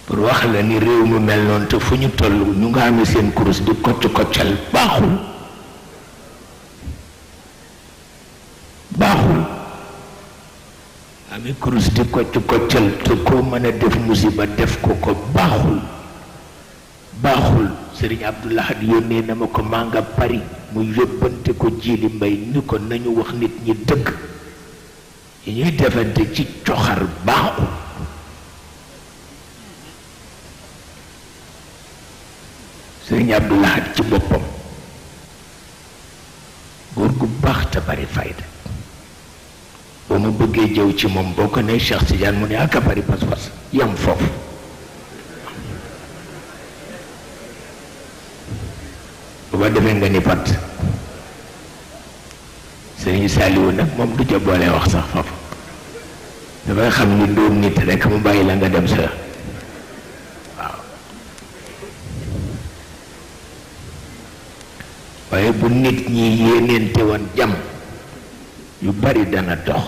pour wax la ni réew mu mel noonu te fu ñu toll ñu nga amee seen kurus di kocc koccal baaxul amee kurus di kocc koccal te koo mën a def musiba def ko baaxul Sëriñ Abdou Lahad yónnee na ma ko maa nga Paris mu yóbbante ko Jili Mbay ni ko nañu wax nit ñi dëgg yi ñuy defante ci coxar baaxul Sëriñ Abdou Lahad ci boppam góor gu baax te bari fayda boo ma bëggee jëw ci moom boo ko ne Cheikh Tidiane mu ne aka bari pas-pas yam foofu bu ba defee nga ni pat Sëriñ Saliou nag moom du ca boole wax sax foofu dafay xam ni doom nit rek mu bàyyi la nga dem sa waaw waaye bu nit ñi yéeneente woon jàmm yu bari dana dox